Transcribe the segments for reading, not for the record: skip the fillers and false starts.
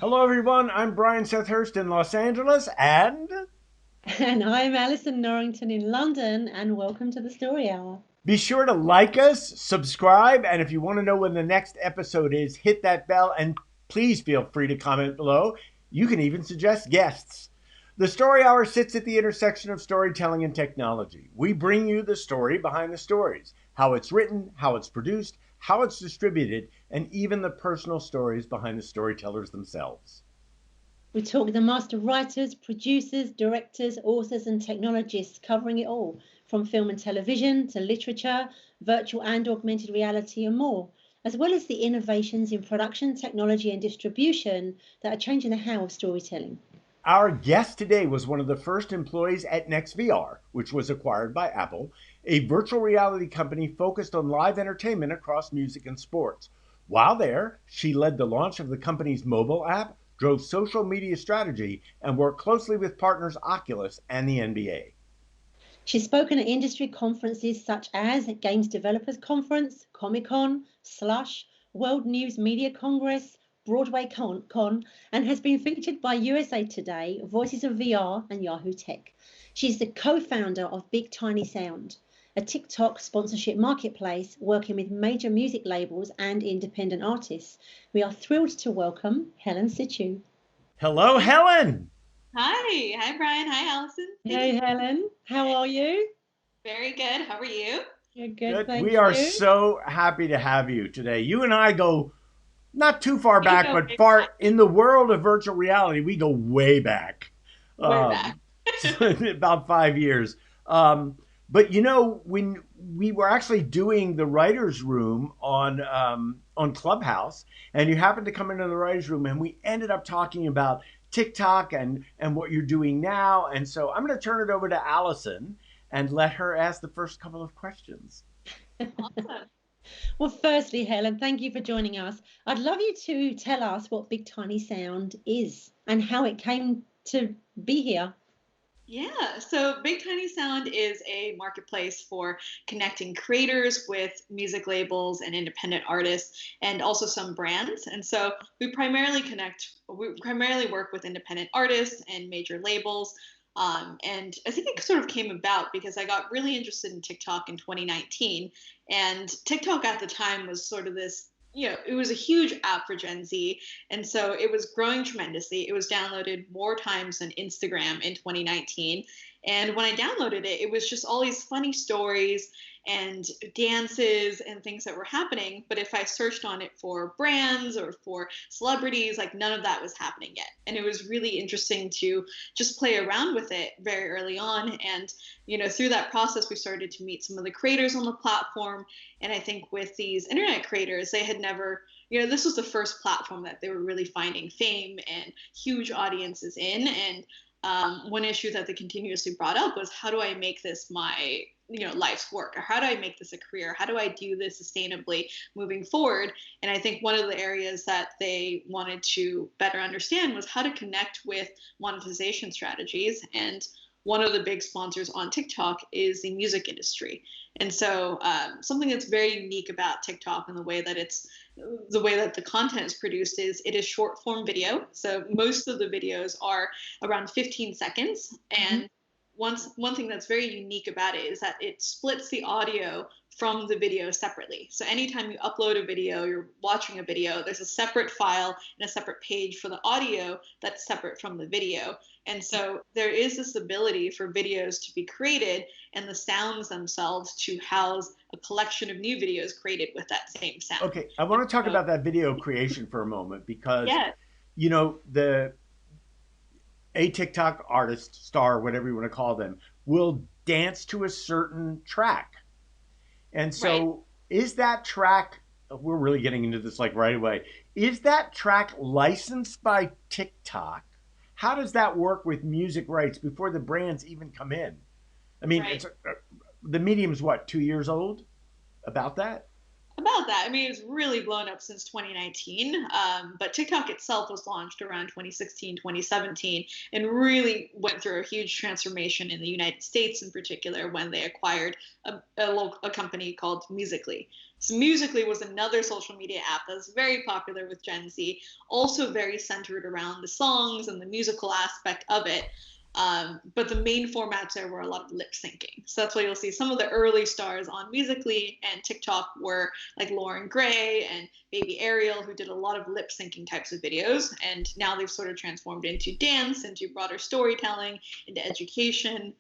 Hello, everyone. I'm Brian Sethurst in Los Angeles, and And I'm Alison Norrington in London, and welcome to the Story Hour. be sure to like us, subscribe, and if you want to know when the next episode is, hit that bell, and please feel free to comment below. You can even suggest guests. The Story Hour sits at the intersection of storytelling and technology. We bring you the story behind the stories, how it's written, how it's produced, how it's distributed, and even the personal stories behind the storytellers themselves. We talk to the master writers, producers, directors, authors, and technologists, covering it all from film and television to literature, virtual and augmented reality, and more, as well as the innovations in production, technology, and distribution that are changing the how of storytelling. Our guest today was one of the first employees at NextVR, which was acquired by Apple, a virtual reality company focused on live entertainment across music and sports. While there, she led the launch of the company's mobile app, drove social media strategy, and worked closely with partners Oculus and the NBA. She's spoken at industry conferences such as Games Developers Conference, Comic-Con, Slush, World News Media Congress, Broadway Con, and has been featured by USA Today, Voices of VR, and Yahoo Tech. She's the co-founder of Big Tiny Sound, a TikTok sponsorship marketplace working with major music labels and independent artists. We are thrilled to welcome Helen Situ. Hello, Helen. Hi, Brian. Hi, Allison. Thank you. Hey Helen, how are you? Very good. How are you? You're good, Good. thank We are you. so happy to have you today. You and I go not too far We back, go but way far back. in the world of virtual reality. We go way back, Way back. um, about 5 years. But when we were actually doing the writers' room on Clubhouse, and you happened to come into the writers' room, and we ended up talking about TikTok and what you're doing now. And so I'm going to turn it over to Allison and let her ask the first couple of questions. Awesome. Well, firstly, Helen, thank you for joining us. I'd love you to tell us what Big Tiny Sound is and how it came to be here. Yeah, so Big Tiny Sound is a marketplace for connecting creators with music labels and independent artists and also some brands. And so we primarily work with independent artists and major labels. And I think it sort of came about because I got really interested in TikTok in 2019. And TikTok at the time was sort of this, it was a huge app for Gen Z. And so it was growing tremendously. It was downloaded more times than Instagram in 2019. And when I downloaded it, it was just all these funny stories and dances and things that were happening. But if I searched on it for brands or for celebrities, like none of that was happening yet. And it was really interesting to just play around with it very early on. And, through that process, we started to meet some of the creators on the platform. And I think with these internet creators, they had never, this was the first platform that they were really finding fame and huge audiences in. And one issue that they continuously brought up was, how do I make this my life's work, or how do I make this a career? How do I do this sustainably moving forward? And I think one of the areas that they wanted to better understand was how to connect with monetization strategies. And one of the big sponsors on TikTok is the music industry. And so something that's very unique about TikTok and the way that the content is produced is it is short form video. So most of the videos are around 15 seconds. Mhm. And one thing that's very unique about it is that it splits the audio from the video separately. So anytime you upload a video, you're watching a video, there's a separate file and a separate page for the audio that's separate from the video. And so there is this ability for videos to be created and the sounds themselves to house a collection of new videos created with that same sound. Okay, I want to talk So, about that video creation for a moment because yeah, the a TikTok artist, star, whatever you want to call them, will dance to a certain track. And right. so, is that track, we're really getting into this like right away, is that track licensed by TikTok? How does that work with music rights before the brands even come in? I mean, Right. the medium's what, 2 years old? About that? About that. I mean, it's really blown up since 2019, but TikTok itself was launched around 2016, 2017, and really went through a huge transformation in the United States in particular when they acquired a company called Musical.ly. So Musical.ly was another social media app that's very popular with Gen Z, also very centered around the songs and the musical aspect of it. But the main formats there were a lot of lip syncing. So that's why you'll see some of the early stars on Musical.ly and TikTok were like Lauren Gray and Baby Ariel, who did a lot of lip syncing types of videos. And now they've sort of transformed into dance, into broader storytelling, into education.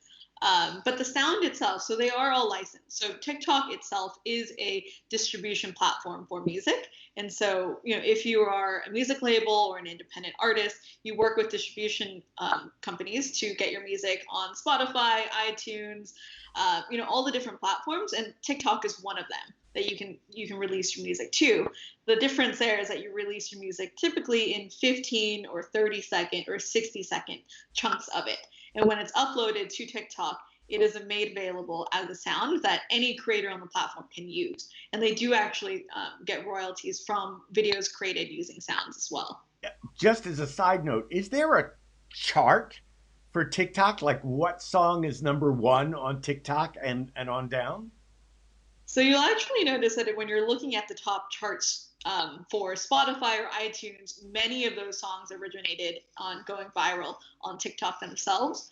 But the sound itself, so they are all licensed. So TikTok itself is a distribution platform for music. And so, if you are a music label or an independent artist, you work with distribution companies to get your music on Spotify, iTunes, all the different platforms. And TikTok is one of them that you can release your music to. The difference there is that you release your music typically in 15 or 30-second or 60-second chunks of it. And when it's uploaded to TikTok, it is made available as a sound that any creator on the platform can use. And they do actually get royalties from videos created using sounds as well. Just as a side note, is there a chart for TikTok? Like what song is number one on TikTok and on down? So you'll actually notice that when you're looking at the top charts for Spotify or iTunes, many of those songs originated on going viral on TikTok themselves.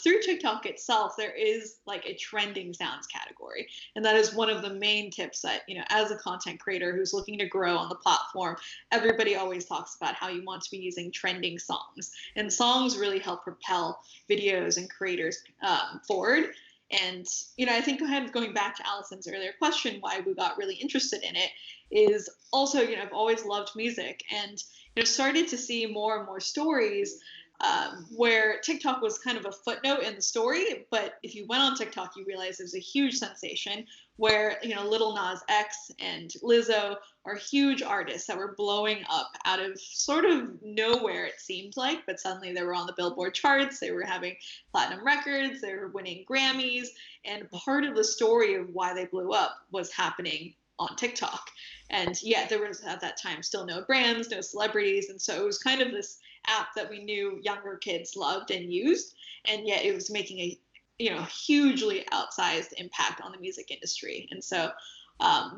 Through TikTok itself, there is like a trending sounds category. And that is one of the main tips that, as a content creator who's looking to grow on the platform, everybody always talks about how you want to be using trending songs. And songs really help propel videos and creators forward. And, I think kind of going back to Allison's earlier question, why we got really interested in it is also, I've always loved music and, started to see more and more stories where TikTok was kind of a footnote in the story. But if you went on TikTok, you realize there's a huge sensation where, Lil Nas X and Lizzo are huge artists that were blowing up out of sort of nowhere, it seemed like. But suddenly they were on the Billboard charts. They were having platinum records. They were winning Grammys. And part of the story of why they blew up was happening on TikTok. And yet there was at that time still no brands, no celebrities. And so it was kind of this app that we knew younger kids loved and used. And yet it was making a hugely outsized impact on the music industry. And so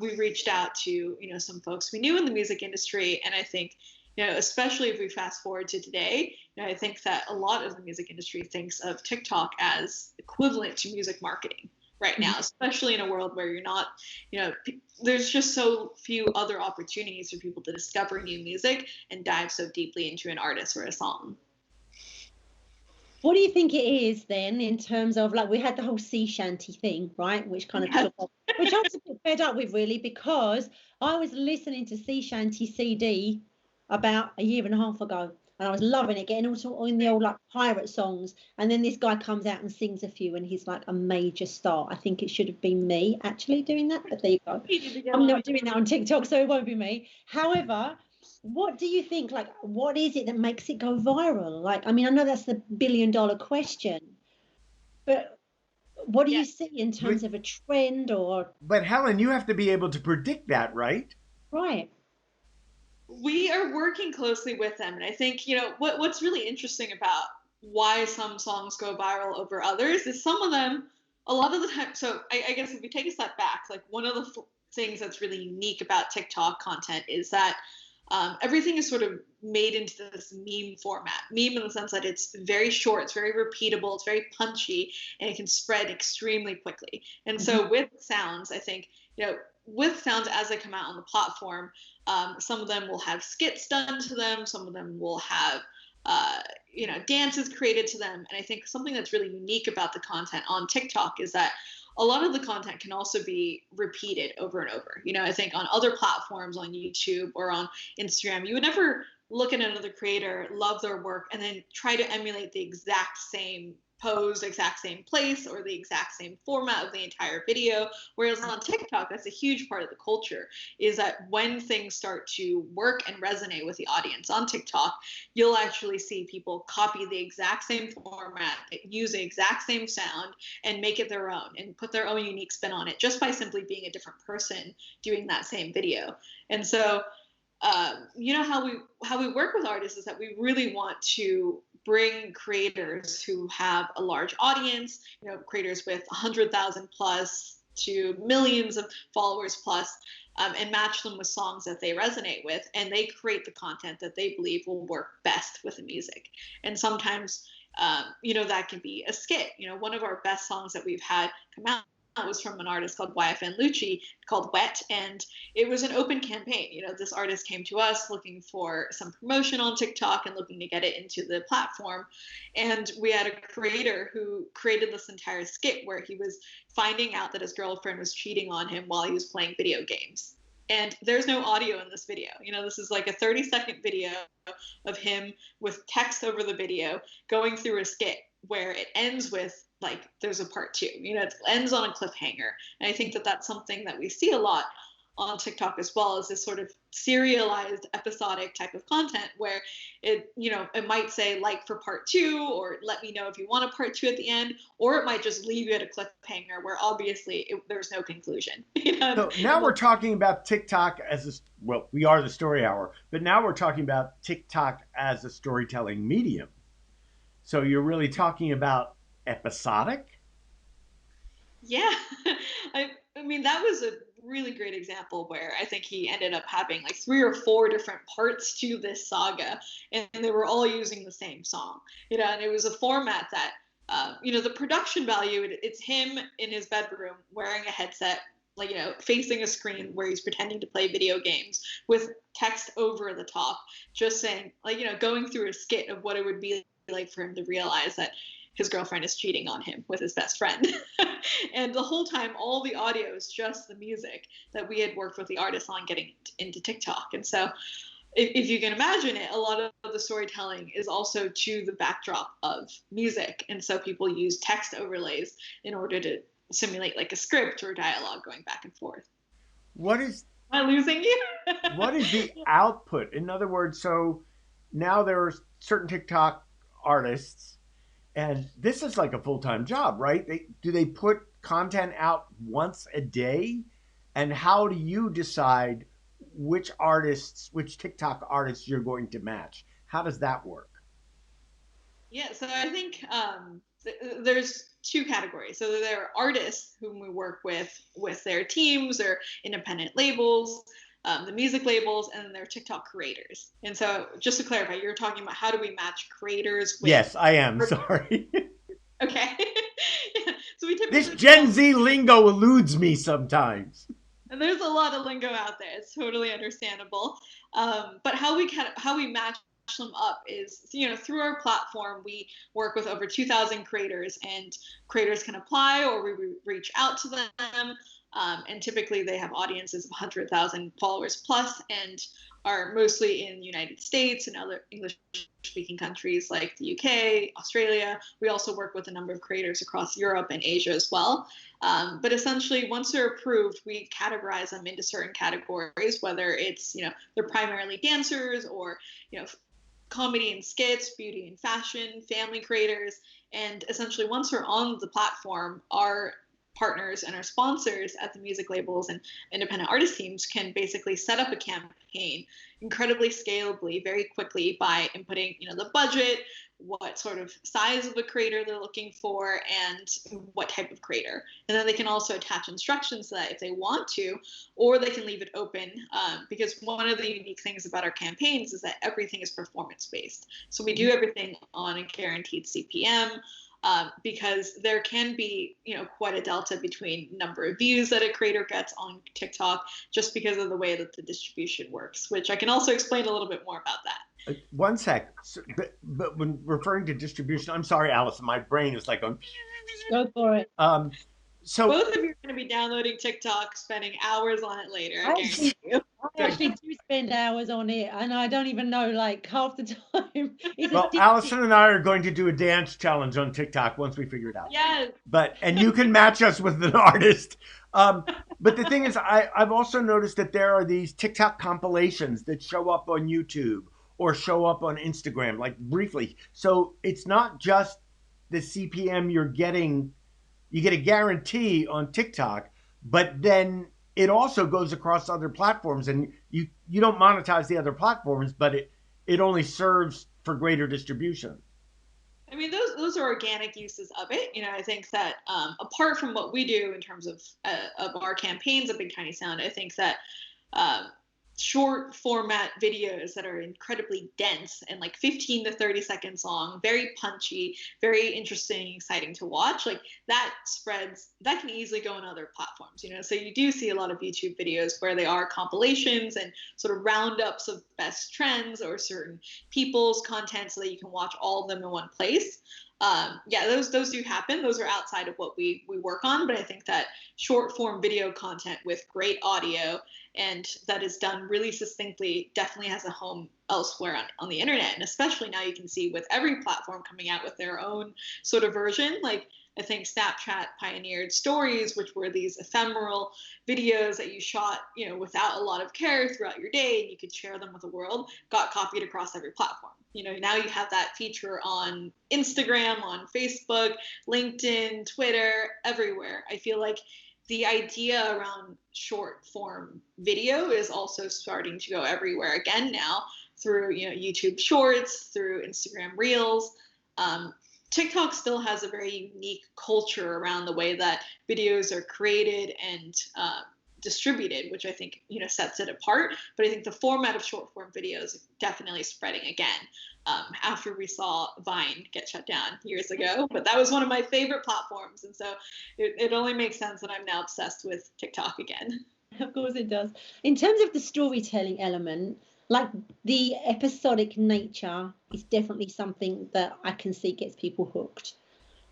we reached out to, some folks we knew in the music industry. And I think, especially if we fast forward to today, I think that a lot of the music industry thinks of TikTok as equivalent to music marketing right now, especially in a world where you're not, there's just so few other opportunities for people to discover new music and dive so deeply into an artist or a song. What do you think it is then in terms of, like, we had the whole sea shanty thing, right? Which kind of took off, which I was a bit fed up with, really, because I was listening to sea shanty CD about a year and a half ago, and I was loving it, getting all in the old like pirate songs. And then this guy comes out and sings a few, and he's like a major star. I think it should have been me actually doing that, but there you go. I'm not doing that on TikTok, so it won't be me. However, what do you think? Like, what is it that makes it go viral? Like, I mean, I know that's the billion-dollar question, but what do you see in terms of a trend or? But Helen, you have to be able to predict that, right? Right. We are working closely with them. And I think, what's really interesting about why some songs go viral over others is some of them, a lot of the time. So I guess if we take a step back, like one of the things that's really unique about TikTok content is that everything is sort of made into this meme format. Meme in the sense that it's very short, it's very repeatable, it's very punchy, and it can spread extremely quickly. And so with sounds, I think, with sounds as they come out on the platform, some of them will have skits done to them. Some of them will have, dances created to them. And I think something that's really unique about the content on TikTok is that a lot of the content can also be repeated over and over. I think on other platforms, on YouTube or on Instagram, you would never look at another creator, love their work, and then try to emulate the exact same pose exact same place or the exact same format of the entire video. Whereas on TikTok, that's a huge part of the culture, is that when things start to work and resonate with the audience on TikTok, you'll actually see people copy the exact same format, use the exact same sound, and make it their own and put their own unique spin on it just by simply being a different person doing that same video. And so you know, how we work with artists is that we really want to bring creators who have a large audience, you know, creators with 100,000 plus to millions of followers plus, and match them with songs that they resonate with, and they create the content that they believe will work best with the music. And sometimes, you know, that can be a skit. You know, one of our best songs that we've had come out was from an artist called YFN Lucci called Wet, and it was an open campaign. You know, this artist came to us looking for some promotion on TikTok and looking to get it into the platform, and we had a creator who created this entire skit where he was finding out that his girlfriend was cheating on him while he was playing video games. And there's no audio in this video. You know, this is like a 30-second video of him with text over the video going through a skit where it ends with, like, there's a part two. You know, it ends on a cliffhanger. And I think that that's something that we see a lot on TikTok as well, as this sort of serialized episodic type of content where it, you know, it might say like for part two, or let me know if you want a part two at the end, or it might just leave you at a cliffhanger where obviously there's no conclusion. You know? So now we're talking about TikTok as a, well, we are the Story Hour, but now we're talking about TikTok as a storytelling medium. So you're really talking about episodic? Yeah. I mean, that was a really great example where I think he ended up having like 3 or 4 different parts to this saga, and they were all using the same song, you know, and it was a format that, you know, the production value, it's him in his bedroom wearing a headset, like, you know, facing a screen where he's pretending to play video games with text over the top, just saying, like, you know, going through a skit of what it would be like for him to realize that his girlfriend is cheating on him with his best friend. And the whole time, all the audio is just the music that we had worked with the artist on getting into TikTok. And so if you can imagine it, a lot of the storytelling is also to the backdrop of music. And so people use text overlays in order to simulate like a script or dialogue going back and forth. What is... Am I losing you? What is the output? In other words, so now there are certain TikTok artists, and this is like a full-time job, right? Do they put content out once a day? And how do you decide which artists, which TikTok artists you're going to match? How does that work? Yeah, so I think there's 2 categories. So there are artists whom we work with their teams or independent labels, the music labels, and then there are TikTok creators. And so just to clarify, you're talking about how do we match creators with... Yes, I am. Sorry. Okay. Yeah. So we typically... This Gen Z lingo eludes me sometimes. And there's a lot of lingo out there. It's totally understandable. But how we match them up is, you know, through our platform, we work with over 2,000 creators, and creators can apply, or we reach out to them. And typically they have audiences of 100,000 followers plus, and are mostly in the United States and other English-speaking countries like the UK, Australia. We also work with a number of creators across Europe and Asia as well. But essentially, once they're approved, we categorize them into certain categories, whether it's, you know, they're primarily dancers, or, you know, comedy and skits, beauty and fashion, family creators. And essentially, once we're on the platform, our partners and our sponsors at the music labels and independent artist teams can basically set up a campaign incredibly scalably, very quickly, by inputting, you know, the budget, what sort of size of a creator they're looking for, and what type of creator. And then they can also attach instructions to that if they want to, or they can leave it open, because one of the unique things about our campaigns is that everything is performance based. So we do everything on a guaranteed CPM. Because there can be, you know, quite a delta between number of views that a creator gets on TikTok, just because of the way that the distribution works, which I can also explain a little bit more about that. One sec. But when referring to distribution, I'm sorry, Allison, my brain is like on... Go for it. So Both of you are going to be downloading TikTok, spending hours on it later. I guarantee you. I actually do spend hours on it, and I don't even know like half the time. It's well, addictive. Allison and I are going to do a dance challenge on TikTok once we figure it out. Yes. And you can match us with an artist. But the thing is, I've also noticed that there are these TikTok compilations that show up on YouTube or show up on Instagram, like briefly. So it's not just the CPM you're getting. You get a guarantee on TikTok, but then it also goes across other platforms, and you don't monetize the other platforms, but it only serves for greater distribution. I mean, those are organic uses of it. I think that apart from what we do in terms of our campaigns at Big Tiny Sound, I think that um, short format videos that are incredibly dense and like 15 to 30 seconds long, very punchy, very interesting, exciting to watch, like that can easily go on other platforms. So you do see a lot of YouTube videos where they are compilations and sort of roundups of best trends or certain people's content so that you can watch all of them in one place. Yeah, those do happen. Those are outside of what we work on, but I think that short form video content with great audio and that is done really succinctly definitely has a home elsewhere on the internet. And especially now you can see with every platform coming out with their own sort of version. Like I think Snapchat pioneered stories, which were these ephemeral videos that you shot, without a lot of care throughout your day, and you could share them with the world, got copied across every platform. Now you have that feature on Instagram, on Facebook, LinkedIn, Twitter, everywhere. I feel like the idea around short form video is also starting to go everywhere again now through, YouTube Shorts, through Instagram Reels. TikTok still has a very unique culture around the way that videos are created and distributed, which I think sets it apart. But I think the format of short form videos is definitely spreading again after we saw Vine get shut down years ago. But that was one of my favorite platforms, and so it only makes sense that I'm now obsessed with TikTok again. Of course it does. In terms of the storytelling element, like the episodic nature is definitely something that I can see gets people hooked.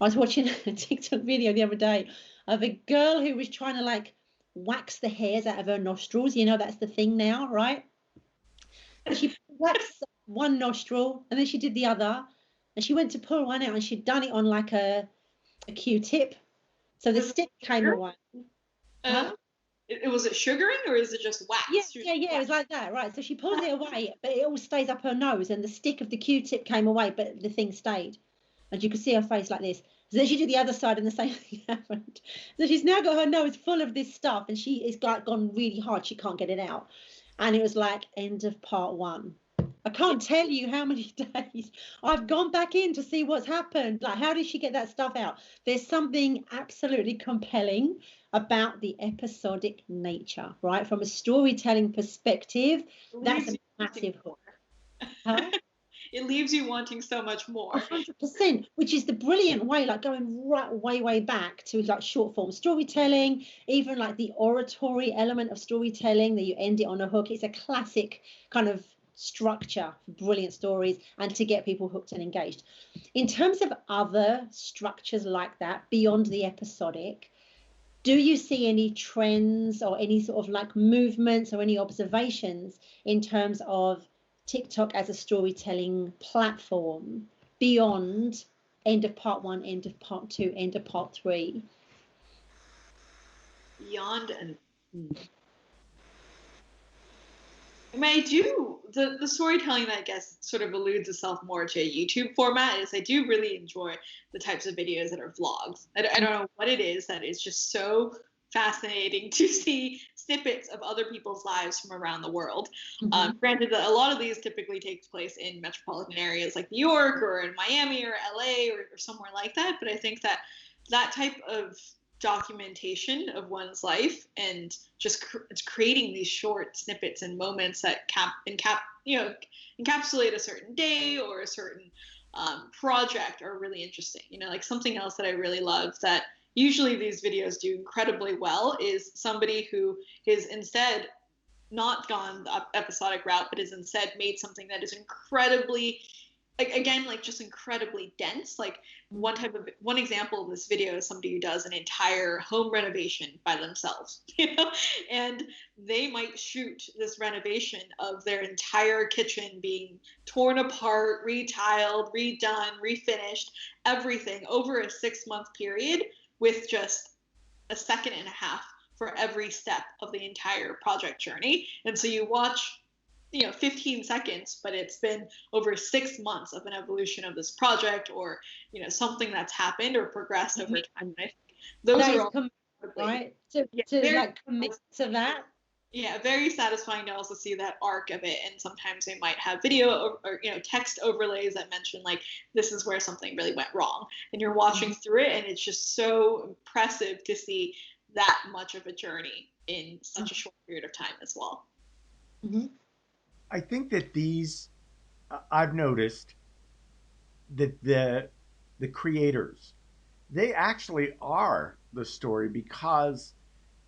I was watching a TikTok video the other day of a girl who was trying to like wax the hairs out of her nostrils. That's the thing now, right? And she waxed one nostril and then she did the other, and she went to pull one out and she'd done it on like a Q-tip. So the stick came away. Was it sugaring or is it just wax? Yeah, it was like that, right? So she pulls it away, but it all stays up her nose, and the stick of the Q-tip came away, but the thing stayed. And you could see her face like this. So then she did the other side, and the same thing happened. So she's now got her nose full of this stuff, and she is like gone really hard. She can't get it out. And it was like end of part 1. I can't tell you how many days I've gone back in to see what's happened. Like, how did she get that stuff out? There's something absolutely compelling about the episodic nature, right? From a storytelling perspective, that's a massive hook. Huh? It leaves you wanting so much more. 100%, which is the brilliant way, like going right way back to like short form storytelling, even like the oratory element of storytelling that you end it on a hook. It's a classic kind of structure for brilliant stories and to get people hooked and engaged. In terms of other structures like that beyond the episodic, do you see any trends or any sort of like movements or any observations in terms of TikTok as a storytelling platform beyond end of part 1, end of part 2, end of part 3? Beyond and I do the storytelling that I guess sort of alludes itself more to a YouTube format is I do really enjoy the types of videos that are vlogs. I don't know what it is that is just so fascinating to see snippets of other people's lives from around the world. Granted that a lot of these typically takes place in metropolitan areas like New York or in Miami or LA or somewhere like that, but I think that type of documentation of one's life and just it's creating these short snippets and moments that encapsulate a certain day or a certain project are really interesting. Like something else that I really love that usually these videos do incredibly well is somebody who is instead not gone the episodic route, but is instead made something that is incredibly again, like just incredibly dense. Like one example of this video is somebody who does an entire home renovation by themselves, and they might shoot this renovation of their entire kitchen being torn apart, retiled, redone, refinished, everything over a 6-month period with just a second and a half for every step of the entire project journey. And so you watch 15 seconds, but it's been over 6 months of an evolution of this project, or something that's happened or progressed over time. And I think those that are is all right to very, like commit to that. yeah, very satisfying to also see that arc of it. And sometimes they might have video or text overlays that mention like this is where something really went wrong, and you're watching through it, and it's just so impressive to see that much of a journey in such a short period of time as well. Mm-hmm. I think that these, I've noticed that the creators, they actually are the story, because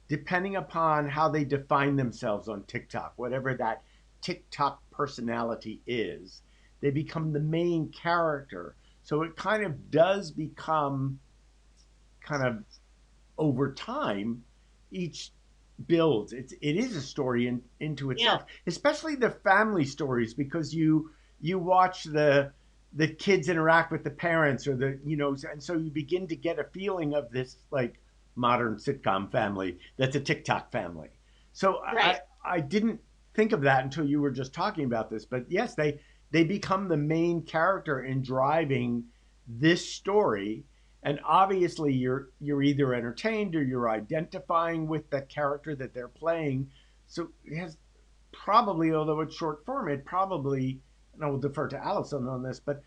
depending upon how they define themselves on TikTok, whatever that TikTok personality is, they become the main character. So it kind of does become kind of over time, each builds. It is a story into itself, especially the family stories, because you watch the kids interact with the parents, or and so you begin to get a feeling of this like modern sitcom family that's a TikTok family. So Right. I didn't think of that until you were just talking about this, but yes, they become the main character in driving this story. And obviously you're either entertained or you're identifying with the character that they're playing. So it has probably, although it's short form, it probably, and I will defer to Allison on this, but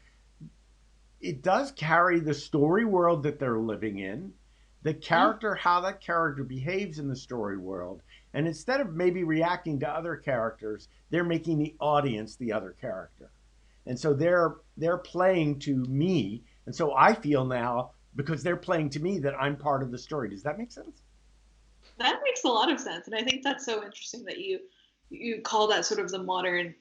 it does carry the story world that they're living in, the character, how that character behaves in the story world. And instead of maybe reacting to other characters, they're making the audience the other character. And so they're playing to me. And so I feel now, because they're playing to me, that I'm part of the story. Does that make sense? That makes a lot of sense, and I think that's so interesting that you call that sort of the modern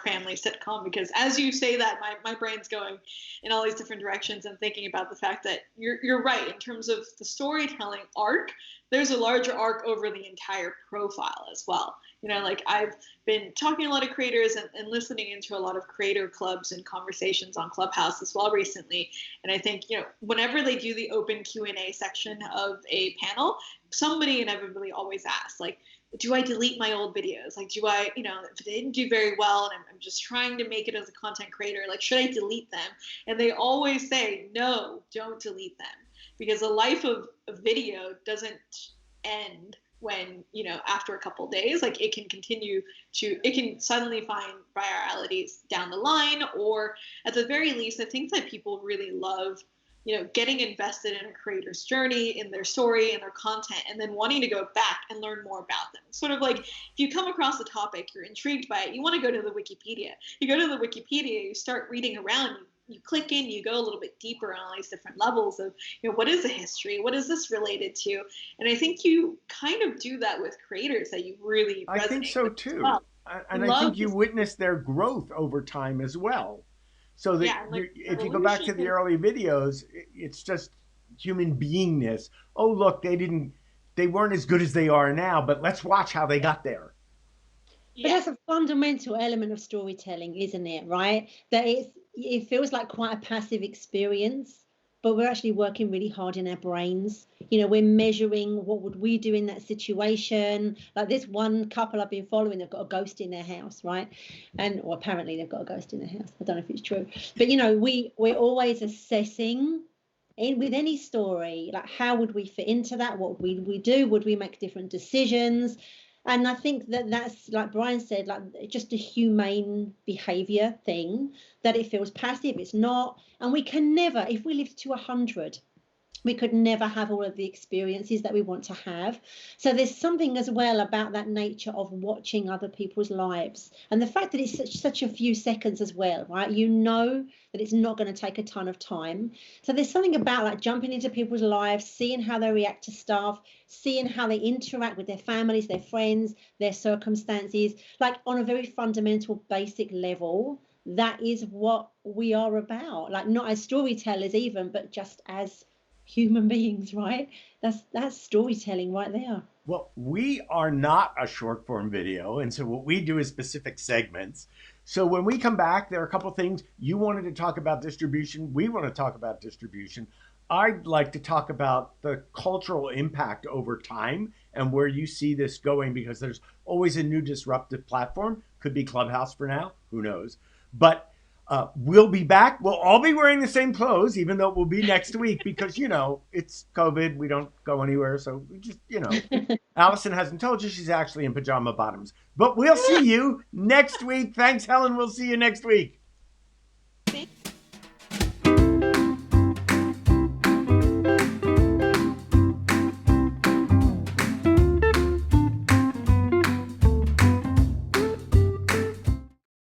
family sitcom, because as you say that, my brain's going in all these different directions and thinking about the fact that you're right in terms of the storytelling arc. There's a larger arc over the entire profile as well. Like I've been talking to a lot of creators and listening into a lot of creator clubs and conversations on Clubhouse as well recently. And I think, whenever they do the open Q&A section of a panel, somebody inevitably always asks, like, do I delete my old videos? Like, do I, if they didn't do very well and I'm just trying to make it as a content creator, like, should I delete them? And they always say, no, don't delete them. Because the life of a video doesn't end when, after a couple of days. Like, it can suddenly find viralities down the line, or at the very least, I think that people really love getting invested in a creator's journey, in their story, in their content, and then wanting to go back and learn more about them. Sort of like if you come across a topic, you're intrigued by it, you want to go to the Wikipedia. You go to the Wikipedia, you start reading around, you click in, you go a little bit deeper on all these different levels of, what is the history? What is this related to? And I think you kind of do that with creators that you really I think resonate so with as too. well. And I think you witness their growth over time as well. So that Yeah, and like if you go back to the early videos, it's just human beingness. Oh, look, they weren't as good as they are now, but let's watch how they got there. But that's a fundamental element of storytelling, isn't it? Right? That it feels like quite a passive experience, but we're actually working really hard in our brains. We're measuring what would we do in that situation. Like this one couple I've been following, they've got a ghost in their house, right? Or apparently they've got a ghost in their house. I don't know if it's true, but we're always assessing with any story, like how would we fit into that? What would we do? Would we make different decisions? And I think that's, like Brian said, like just a humane behavior thing, that it feels passive. It's not. And we can never, if we lived to 100, we could never have all of the experiences that we want to have. So there's something as well about that nature of watching other people's lives, and the fact that it's such a few seconds as well, right? That it's not going to take a ton of time. So there's something about like jumping into people's lives, seeing how they react to stuff, seeing how they interact with their families, their friends, their circumstances, like on a very fundamental, basic level. that is what we are about. Like, not as storytellers even, but just as human beings, right? That's storytelling right there. Well, we are not a short form video. And so what we do is specific segments. So when we come back, there are a couple things. You wanted to talk about distribution. We want to talk about distribution. I'd like to talk about the cultural impact over time and where you see this going, because there's always a new disruptive platform. Could be Clubhouse for now. Who knows? But we'll be back. We'll all be wearing the same clothes, even though it will be next week because, it's COVID. We don't go anywhere. So we just, Allison hasn't told you she's actually in pajama bottoms. But we'll see you next week. Thanks, Helen. We'll see you next week.